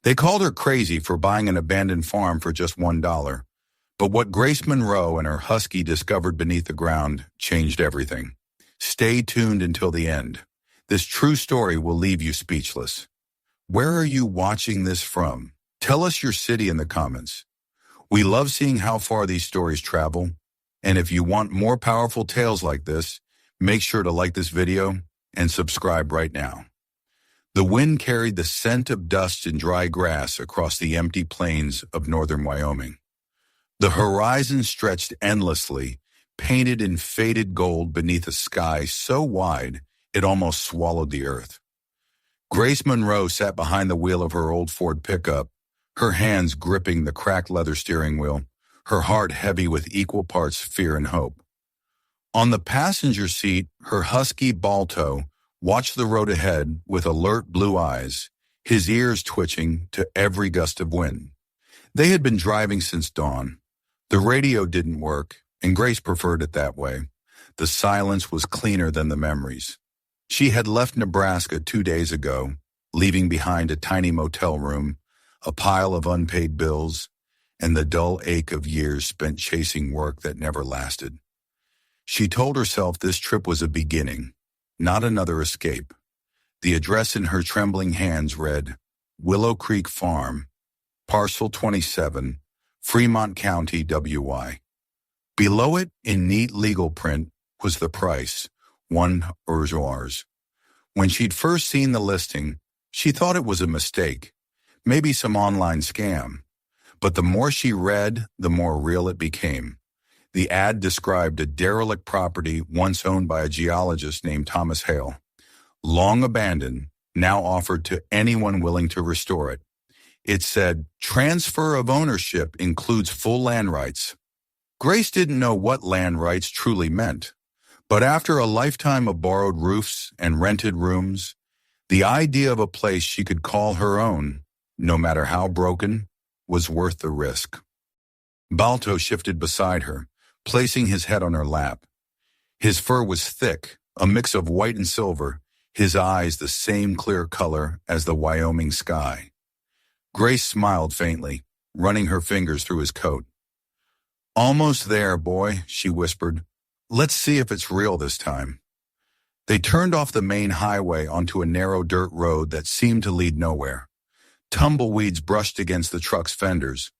They called her crazy for buying an abandoned farm for just $1. But what Grace Monroe and her husky discovered beneath the ground changed everything. Stay tuned until the end. This true story will leave you speechless. Where are you watching this from? Tell us your city in the comments. We love seeing how far these stories travel. And if you want more powerful tales like this, make sure to like this video and subscribe right now. The wind carried the scent of dust and dry grass across the empty plains of northern Wyoming. The horizon stretched endlessly, painted in faded gold beneath a sky so wide it almost swallowed the earth. Grace Monroe sat behind the wheel of her old Ford pickup, her hands gripping the cracked leather steering wheel, her heart heavy with equal parts fear and hope. On the passenger seat, her husky Balto watched the road ahead with alert blue eyes, his ears twitching to every gust of wind. They had been driving since dawn. The radio didn't work, and Grace preferred it that way. The silence was cleaner than the memories. She had left Nebraska 2 days ago, leaving behind a tiny motel room, a pile of unpaid bills, and the dull ache of years spent chasing work that never lasted. She told herself this trip was a beginning, not another escape. The address in her trembling hands read, Willow Creek Farm, Parcel 27, Fremont County, WY. Below it, in neat legal print, was the price, $1. When she'd first seen the listing, she thought it was a mistake, maybe some online scam. But the more she read, the more real it became. The ad described a derelict property once owned by a geologist named Thomas Hale. Long abandoned, now offered to anyone willing to restore it. It said, transfer of ownership includes full land rights. Grace didn't know what land rights truly meant. But after a lifetime of borrowed roofs and rented rooms, the idea of a place she could call her own, no matter how broken, was worth the risk. Balto shifted beside her, placing his head on her lap. His fur was thick, a mix of white and silver, his eyes the same clear color as the Wyoming sky. Grace smiled faintly, running her fingers through his coat. Almost there, boy, she whispered. Let's see if it's real this time. They turned off the main highway onto a narrow dirt road that seemed to lead nowhere. Tumbleweeds brushed against the truck's fenders.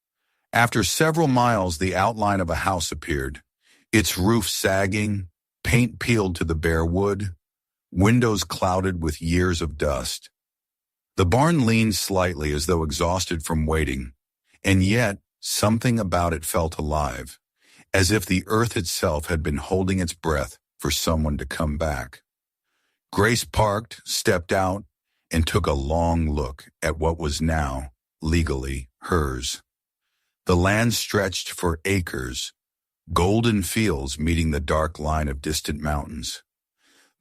After several miles, the outline of a house appeared, its roof sagging, paint peeled to the bare wood, windows clouded with years of dust. The barn leaned slightly as though exhausted from waiting, and yet something about it felt alive, as if the earth itself had been holding its breath for someone to come back. Grace parked, stepped out, and took a long look at what was now, legally, hers. The land stretched for acres, golden fields meeting the dark line of distant mountains.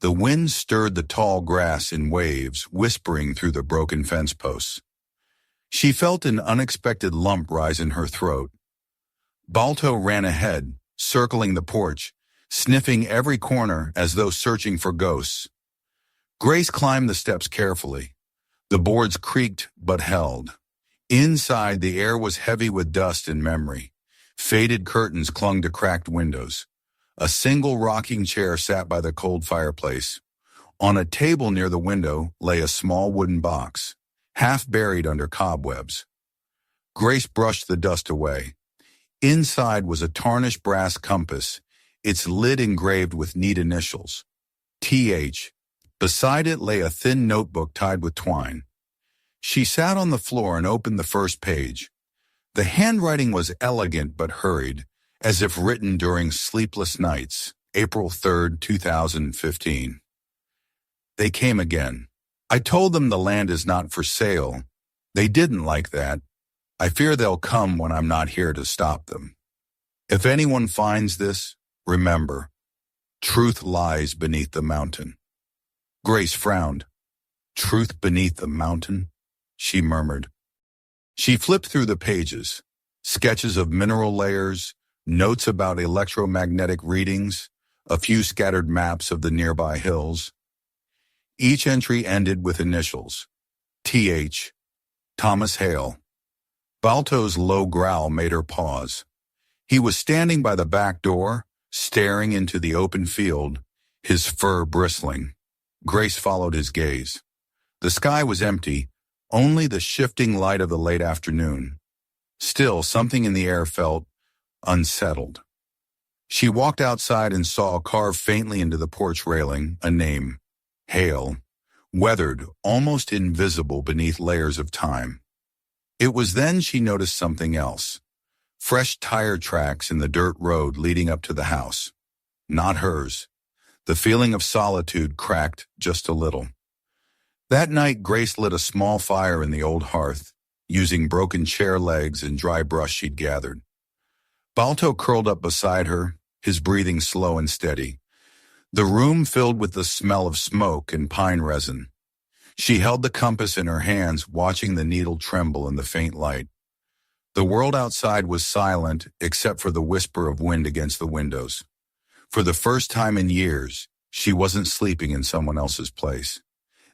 The wind stirred the tall grass in waves, whispering through the broken fence posts. She felt an unexpected lump rise in her throat. Balto ran ahead, circling the porch, sniffing every corner as though searching for ghosts. Grace climbed the steps carefully. The boards creaked but held. Inside, the air was heavy with dust and memory. Faded curtains clung to cracked windows. A single rocking chair sat by the cold fireplace. On a table near the window lay a small wooden box, half buried under cobwebs. Grace brushed the dust away. Inside was a tarnished brass compass, its lid engraved with neat initials, TH. Beside it lay a thin notebook tied with twine. She sat on the floor and opened the first page. The handwriting was elegant but hurried, as if written during sleepless nights, April 3rd, 2015. They came again. I told them the land is not for sale. They didn't like that. I fear they'll come when I'm not here to stop them. If anyone finds this, remember, truth lies beneath the mountain. Grace frowned. Truth beneath the mountain? She murmured. She flipped through the pages, sketches of mineral layers, notes about electromagnetic readings, a few scattered maps of the nearby hills. Each entry ended with initials, TH, Thomas Hale. Balto's low growl made her pause. He was standing by the back door, staring into the open field, his fur bristling. Grace followed his gaze. The sky was empty, only the shifting light of the late afternoon. Still, something in the air felt unsettled. She walked outside and saw carved faintly into the porch railing a name, Hale, weathered, almost invisible beneath layers of time. It was then she noticed something else. Fresh tire tracks in the dirt road leading up to the house. Not hers. The feeling of solitude cracked just a little. That night, Grace lit a small fire in the old hearth, using broken chair legs and dry brush she'd gathered. Balto curled up beside her, his breathing slow and steady. The room filled with the smell of smoke and pine resin. She held the compass in her hands, watching the needle tremble in the faint light. The world outside was silent except for the whisper of wind against the windows. For the first time in years, she wasn't sleeping in someone else's place.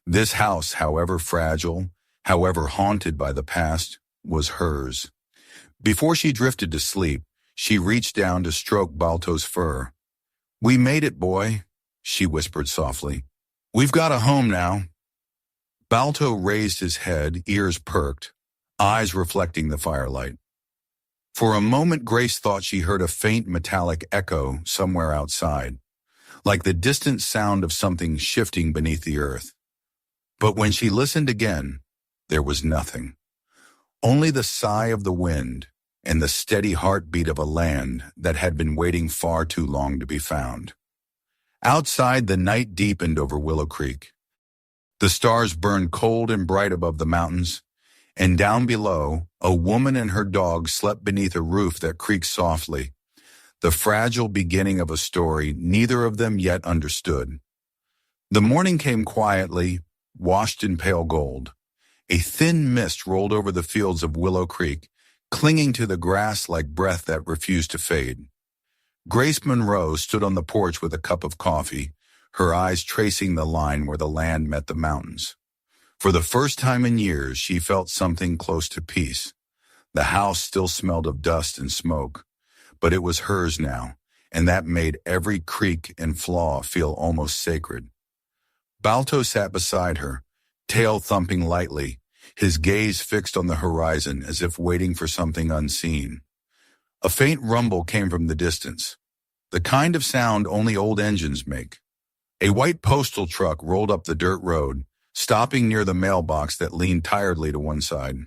This house, however fragile, however haunted by the past, was hers. Before she drifted to sleep, she reached down to stroke Balto's fur. "We made it, boy," she whispered softly. "We've got a home now." Balto raised his head, ears perked, eyes reflecting the firelight. For a moment, Grace thought she heard a faint metallic echo somewhere outside, like the distant sound of something shifting beneath the earth. But when she listened again, there was nothing. Only the sigh of the wind and the steady heartbeat of a land that had been waiting far too long to be found. Outside, the night deepened over Willow Creek. The stars burned cold and bright above the mountains, and down below, a woman and her dog slept beneath a roof that creaked softly, the fragile beginning of a story neither of them yet understood. The morning came quietly, washed in pale gold. A thin mist rolled over the fields of Willow Creek, clinging to the grass like breath that refused to fade. Grace Monroe stood on the porch with a cup of coffee, her eyes tracing the line where the land met the mountains. For the first time in years, she felt something close to peace. The house still smelled of dust and smoke, but it was hers now, and that made every creak and flaw feel almost sacred. Balto sat beside her, tail thumping lightly, his gaze fixed on the horizon as if waiting for something unseen. A faint rumble came from the distance, the kind of sound only old engines make. A white postal truck rolled up the dirt road, stopping near the mailbox that leaned tiredly to one side.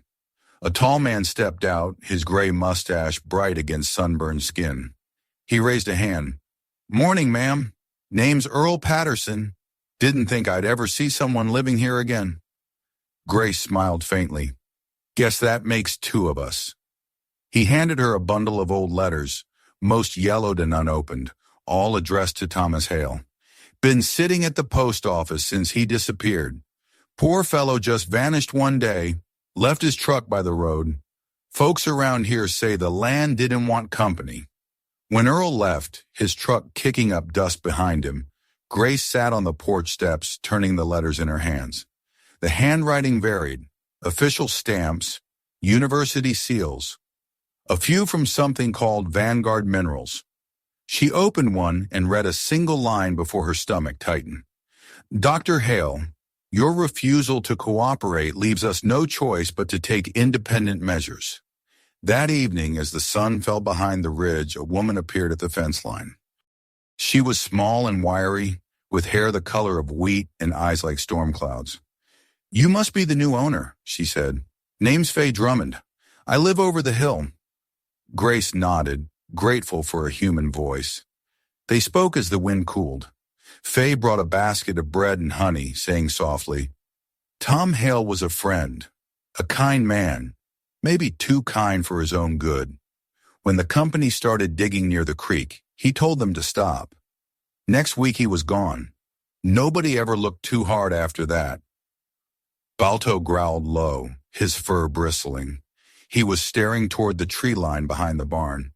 A tall man stepped out, his gray mustache bright against sunburned skin. He raised a hand. "Morning, ma'am. Name's Earl Patterson. Didn't think I'd ever see someone living here again." Grace smiled faintly. "Guess that makes two of us." He handed her a bundle of old letters, most yellowed and unopened, all addressed to Thomas Hale. "Been sitting at the post office since he disappeared. Poor fellow just vanished one day, left his truck by the road. Folks around here say the land didn't want company." When Earl left, his truck kicking up dust behind him, Grace sat on the porch steps, turning the letters in her hands. The handwriting varied, official stamps, university seals, a few from something called Vanguard Minerals. She opened one and read a single line before her stomach tightened. "Dr. Hale, your refusal to cooperate leaves us no choice but to take independent measures." That evening, as the sun fell behind the ridge, a woman appeared at the fence line. She was small and wiry, with hair the color of wheat and eyes like storm clouds. "You must be the new owner," she said. "Name's Faye Drummond. I live over the hill." Grace nodded, grateful for a human voice. They spoke as the wind cooled. Faye brought a basket of bread and honey, saying softly, "Tom Hale was a friend, a kind man, maybe too kind for his own good. When the company started digging near the creek, he told them to stop. Next week he was gone. Nobody ever looked too hard after that." Balto growled low, his fur bristling. He was staring toward the tree line behind the barn.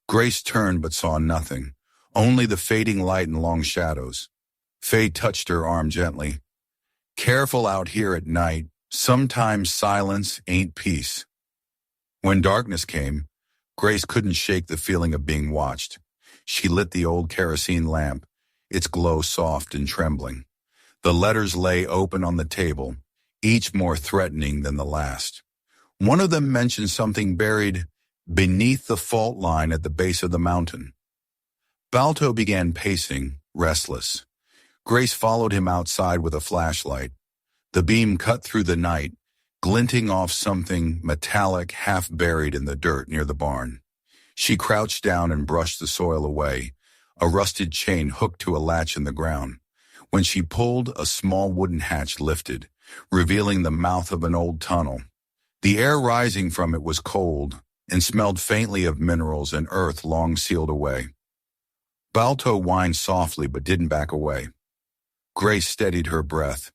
Grace turned but saw nothing, only the fading light and long shadows. Faye touched her arm gently. "Careful out here at night. Sometimes silence ain't peace. When darkness came, Grace couldn't shake the feeling of being watched. She lit the old kerosene lamp, its glow soft and trembling. The letters lay open on the table, each more threatening than the last. One of them mentioned something buried beneath the fault line at the base of the mountain. Balto began pacing, restless. Grace followed him outside with a flashlight. The beam cut through the night, glinting off something metallic half buried in the dirt near the barn. She crouched down and brushed the soil away, a rusted chain hooked to a latch in the ground. When she pulled, a small wooden hatch lifted, revealing the mouth of an old tunnel. The air rising from it was cold and smelled faintly of minerals and earth long sealed away. Balto whined softly but didn't back away. Grace steadied her breath.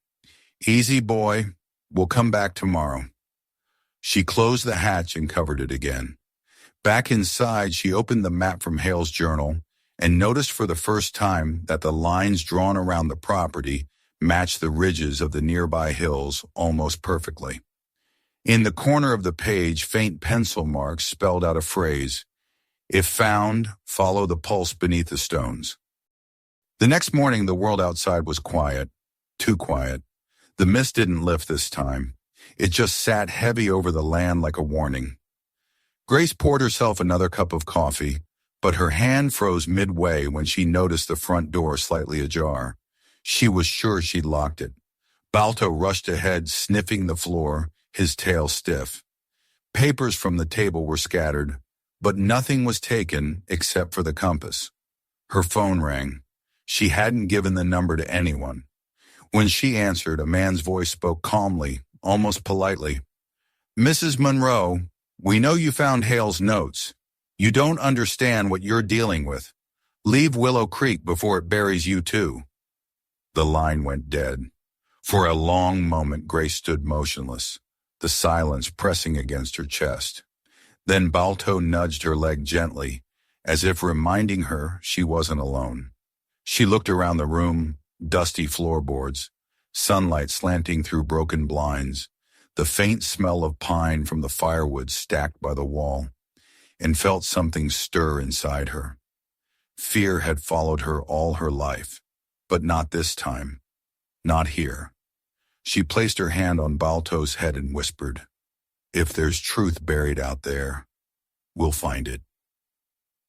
"Easy, boy. We'll come back tomorrow." She closed the hatch and covered it again. Back inside, she opened the map from Hale's journal and noticed for the first time that the lines drawn around the property matched the ridges of the nearby hills almost perfectly. In the corner of the page, faint pencil marks spelled out a phrase: "If found, follow the pulse beneath the stones." The next morning, the world outside was quiet, too quiet. The mist didn't lift this time. It just sat heavy over the land like a warning. Grace poured herself another cup of coffee, but her hand froze midway when she noticed the front door slightly ajar. She was sure she'd locked it. Balto rushed ahead, sniffing the floor, his tail stiff. Papers from the table were scattered, but nothing was taken except for the compass. Her phone rang. She hadn't given the number to anyone. When she answered, a man's voice spoke calmly, almost politely. "Mrs. Monroe, we know you found Hale's notes. You don't understand what you're dealing with. Leave Willow Creek before it buries you too." The line went dead. For a long moment, Grace stood motionless, the silence pressing against her chest. Then Balto nudged her leg gently, as if reminding her she wasn't alone. She looked around the room, dusty floorboards, sunlight slanting through broken blinds, the faint smell of pine from the firewood stacked by the wall, and felt something stir inside her. Fear had followed her all her life, but not this time, not here. She placed her hand on Balto's head and whispered, "If there's truth buried out there, we'll find it."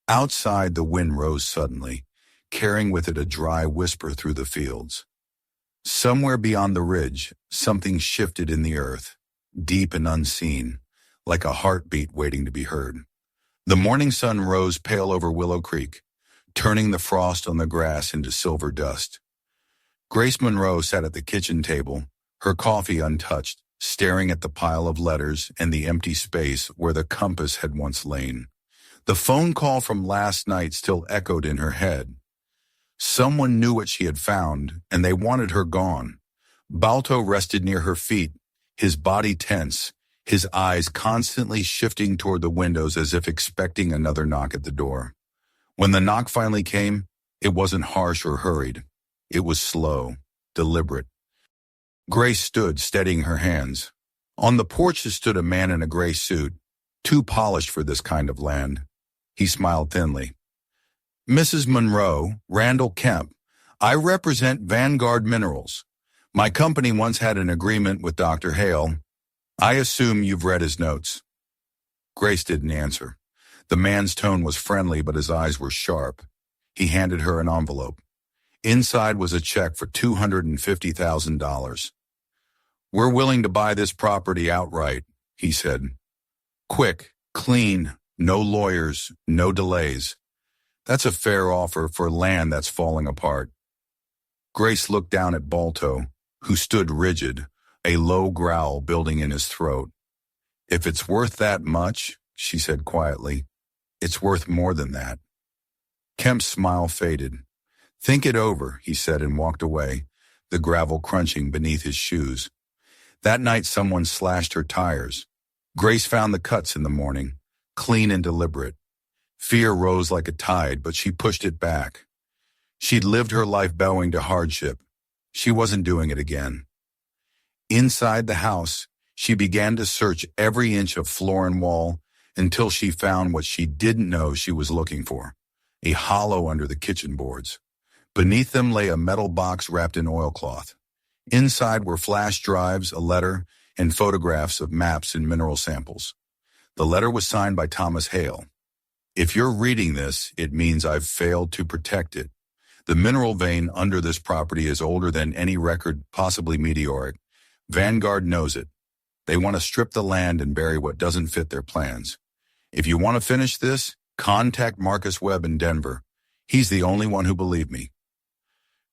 Outside, the wind rose suddenly, carrying with it a dry whisper through the fields. Somewhere beyond the ridge, something shifted in the earth, deep and unseen, like a heartbeat waiting to be heard. The morning sun rose pale over Willow Creek, turning the frost on the grass into silver dust. Grace Monroe sat at the kitchen table, her coffee untouched, staring at the pile of letters and the empty space where the compass had once lain. The phone call from last night still echoed in her head. Someone knew what she had found, and they wanted her gone. Balto rested near her feet, his body tense, his eyes constantly shifting toward the windows as if expecting another knock at the door. When the knock finally came, it wasn't harsh or hurried. It was slow, deliberate. Grace stood, steadying her hands. On the porch stood a man in a gray suit, too polished for this kind of land. He smiled thinly. "Mrs. Monroe, Randall Kemp, I represent Vanguard Minerals. My company once had an agreement with Dr. Hale. I assume you've read his notes." Grace didn't answer. The man's tone was friendly, but his eyes were sharp. He handed her an envelope. Inside was a check for $250,000. "We're willing to buy this property outright," he said. "Quick, clean, no lawyers, no delays. That's a fair offer for land that's falling apart." Grace looked down at Balto, who stood rigid, a low growl building in his throat. "If it's worth that much," she said quietly, "it's worth more than that." Kemp's smile faded. "Think it over," he said and walked away, the gravel crunching beneath his shoes. That night someone slashed her tires. Grace found the cuts in the morning, clean and deliberate. Fear rose like a tide, but she pushed it back. She'd lived her life bowing to hardship. She wasn't doing it again. Inside the house, she began to search every inch of floor and wall until she found what she didn't know she was looking for, a hollow under the kitchen boards. Beneath them lay a metal box wrapped in oilcloth. Inside were flash drives, a letter, and photographs of maps and mineral samples. The letter was signed by Thomas Hale. If you're reading this, it means I've failed to protect it. The mineral vein under this property is older than any record, possibly meteoric. Vanguard knows it. They want to strip the land and bury what doesn't fit their plans. If you want to finish this, contact Marcus Webb in Denver. He's the only one who believed me.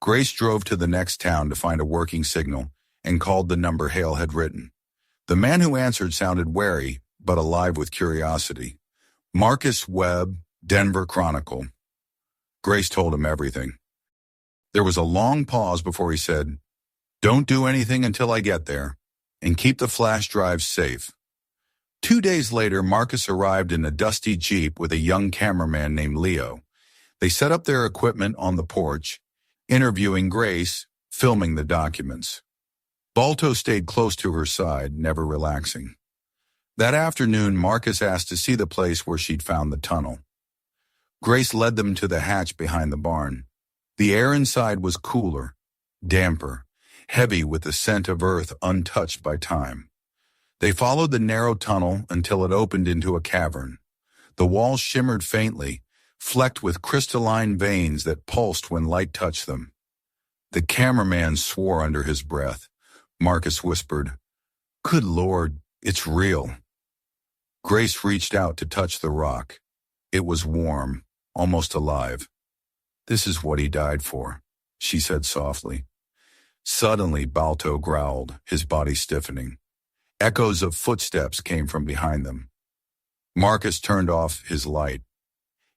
Grace drove to the next town to find a working signal and called the number Hale had written. The man who answered sounded wary, but alive with curiosity. Marcus Webb, Denver Chronicle. Grace told him everything. There was a long pause before he said, "Don't do anything until I get there, and keep the flash drives safe." 2 days later, Marcus arrived in a dusty Jeep with a young cameraman named Leo. They set up their equipment on the porch, interviewing Grace, filming the documents. Balto stayed close to her side, never relaxing. That afternoon, Marcus asked to see the place where she'd found the tunnel. Grace led them to the hatch behind the barn. The air inside was cooler, damper, heavy with the scent of earth untouched by time. They followed the narrow tunnel until it opened into a cavern. The walls shimmered faintly, flecked with crystalline veins that pulsed when light touched them. The cameraman swore under his breath. Marcus whispered, "Good Lord, it's real." Grace reached out to touch the rock. It was warm, almost alive. "This is what he died for," she said softly. Suddenly, Balto growled, his body stiffening. Echoes of footsteps came from behind them. Marcus turned off his light.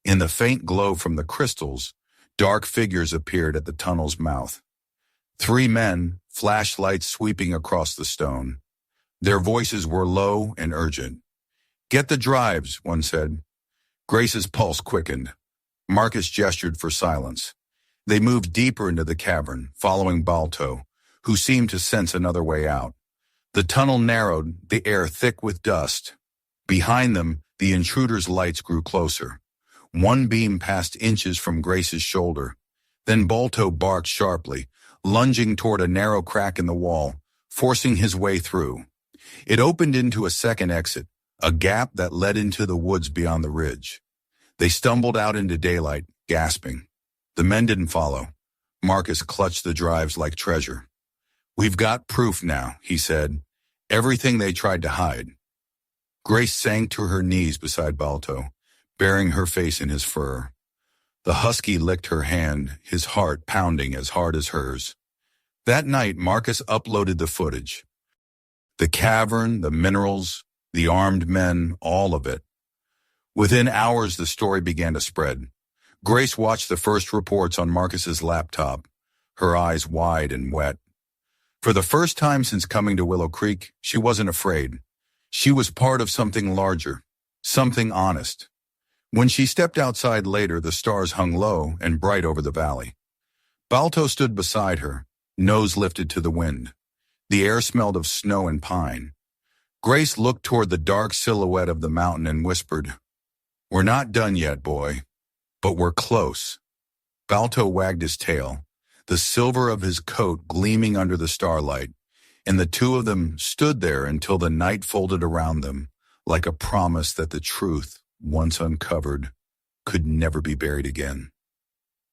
In the faint glow from the crystals, dark figures appeared at the tunnel's mouth. 3 men, flashlights sweeping across the stone. Their voices were low and urgent. "Get the drives," one said. Grace's pulse quickened. Marcus gestured for silence. They moved deeper into the cavern, following Balto, who seemed to sense another way out. The tunnel narrowed, the air thick with dust. Behind them, the intruder's lights grew closer. One beam passed inches from Grace's shoulder. Then Balto barked sharply, lunging toward a narrow crack in the wall, forcing his way through. It opened into a second exit, a gap that led into the woods beyond the ridge. They stumbled out into daylight, gasping. The men didn't follow. Marcus clutched the drives like treasure. "We've got proof now," he said. "Everything they tried to hide." Grace sank to her knees beside Balto, burying her face in his fur. The husky licked her hand, his heart pounding as hard as hers. That night, Marcus uploaded the footage. The cavern, the minerals, the armed men, all of it. Within hours, the story began to spread. Grace watched the first reports on Marcus's laptop, her eyes wide and wet. For the first time since coming to Willow Creek, she wasn't afraid. She was part of something larger, something honest. When she stepped outside later, the stars hung low and bright over the valley. Balto stood beside her, nose lifted to the wind. The air smelled of snow and pine. Grace looked toward the dark silhouette of the mountain and whispered, "We're not done yet, boy, but we're close." Balto wagged his tail, the silver of his coat gleaming under the starlight, and the two of them stood there until the night folded around them, like a promise that the truth, once uncovered, could never be buried again.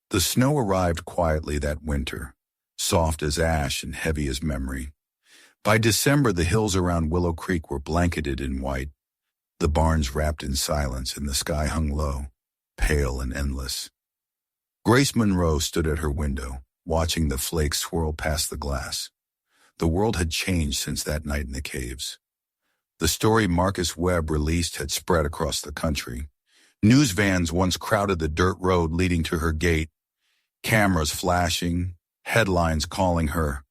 The snow arrived quietly that winter, soft as ash and heavy as memory. By December, the hills around Willow Creek were blanketed in white, the barns wrapped in silence, and the sky hung low, pale and endless. Grace Monroe stood at her window, watching the flakes swirl past the glass. The world had changed since that night in the caves. The story Marcus Webb released had spread across the country. News vans once crowded the dirt road leading to her gate, cameras flashing, headlines calling her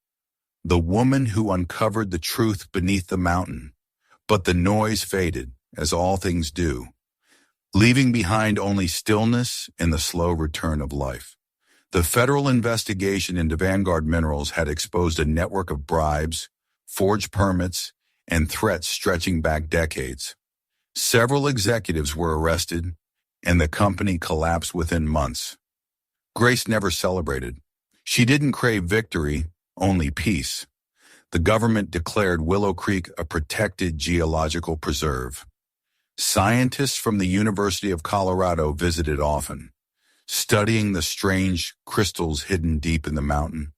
the woman who uncovered the truth beneath the mountain. But the noise faded, as all things do, leaving behind only stillness and the slow return of life. The federal investigation into Vanguard Minerals had exposed a network of bribes, forged permits, and threats stretching back decades. Several executives were arrested, and the company collapsed within months. Grace never celebrated. She didn't crave victory, only peace. The government declared Willow Creek a protected geological preserve. Scientists from the University of Colorado visited often, studying the strange crystals hidden deep in the mountain,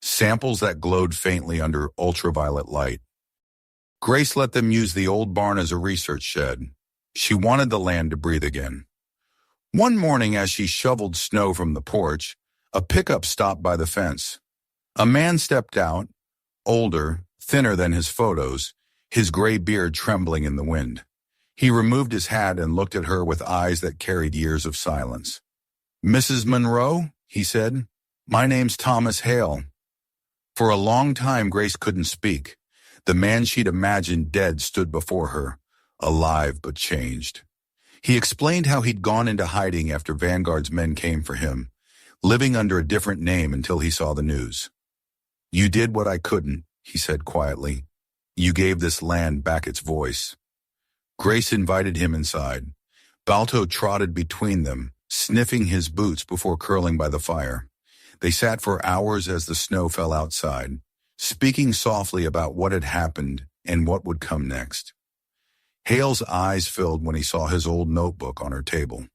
samples that glowed faintly under ultraviolet light. Grace let them use the old barn as a research shed. She wanted the land to breathe again. One morning, as she shoveled snow from the porch, a pickup stopped by the fence. A man stepped out, older, thinner than his photos, his gray beard trembling in the wind. He removed his hat and looked at her with eyes that carried years of silence. "Mrs. Monroe," he said, "my name's Thomas Hale." For a long time, Grace couldn't speak. The man she'd imagined dead stood before her, alive but changed. He explained how he'd gone into hiding after Vanguard's men came for him, living under a different name until he saw the news. "You did what I couldn't," he said quietly. "You gave this land back its voice." Grace invited him inside. Balto trotted between them, sniffing his boots before curling by the fire. They sat for hours as the snow fell outside, speaking softly about what had happened and what would come next. Hale's eyes filled when he saw his old notebook on her table.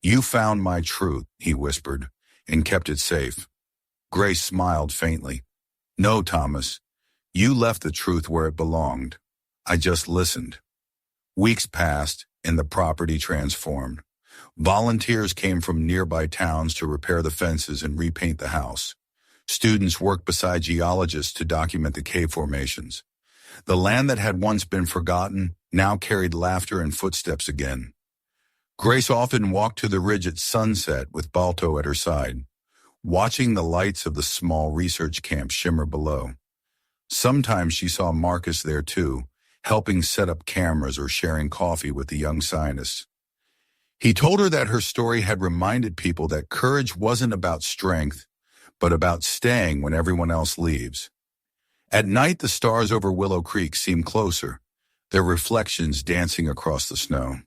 "You found my truth," he whispered, "and kept it safe." Grace smiled faintly. "No, Thomas, you left the truth where it belonged. I just listened." Weeks passed, and the property transformed. Volunteers came from nearby towns to repair the fences and repaint the house. Students worked beside geologists to document the cave formations. The land that had once been forgotten now carried laughter and footsteps again. Grace often walked to the ridge at sunset with Balto at her side, watching the lights of the small research camp shimmer below. Sometimes she saw Marcus there too, helping set up cameras or sharing coffee with the young scientists. He told her that her story had reminded people that courage wasn't about strength, but about staying when everyone else leaves. At night, the stars over Willow Creek seemed closer, their reflections dancing across the snow.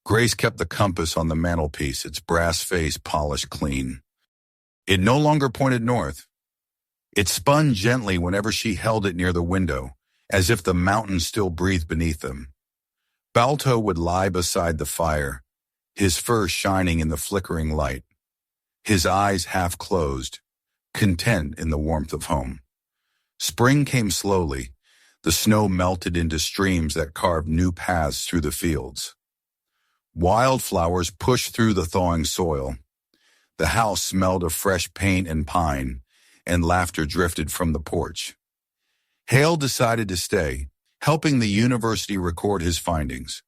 Grace kept the compass on the mantelpiece, its brass face polished clean. It no longer pointed north. It spun gently whenever she held it near the window, as if the mountains still breathed beneath them. Balto would lie beside the fire, his fur shining in the flickering light, his eyes half closed, content in the warmth of home. Spring came slowly. The snow melted into streams that carved new paths through the fields. Wildflowers pushed through the thawing soil. The house smelled of fresh paint and pine, and laughter drifted from the porch. Hale decided to stay, helping the university record his findings.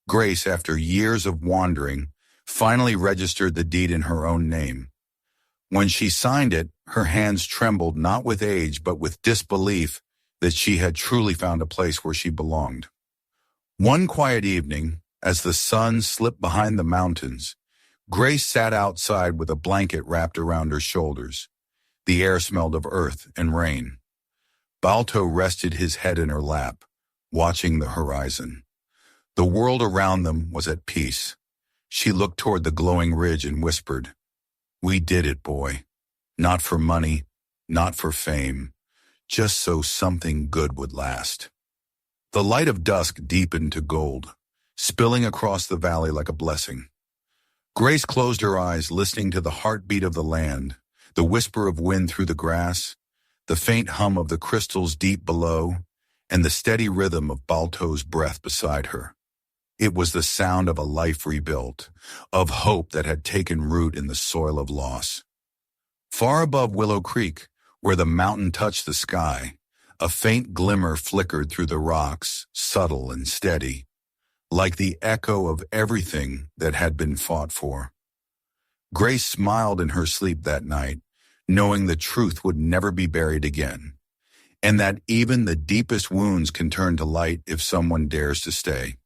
Grace, after years of wandering, finally registered the deed in her own name. When she signed it, her hands trembled not with age but with disbelief that she had truly found a place where she belonged. One quiet evening, as the sun slipped behind the mountains, Grace sat outside with a blanket wrapped around her shoulders. The air smelled of earth and rain. Balto rested his head in her lap, watching the horizon. The world around them was at peace. She looked toward the glowing ridge and whispered, "We did it, boy. Not for money, not for fame, just so something good would last." The light of dusk deepened to gold, spilling across the valley like a blessing. Grace closed her eyes, listening to the heartbeat of the land, the whisper of wind through the grass, the faint hum of the crystals deep below, and the steady rhythm of Balto's breath beside her. It was the sound of a life rebuilt, of hope that had taken root in the soil of loss. Far above Willow Creek, where the mountain touched the sky, a faint glimmer flickered through the rocks, subtle and steady, like the echo of everything that had been fought for. Grace smiled in her sleep that night, knowing the truth would never be buried again, and that even the deepest wounds can turn to light if someone dares to stay.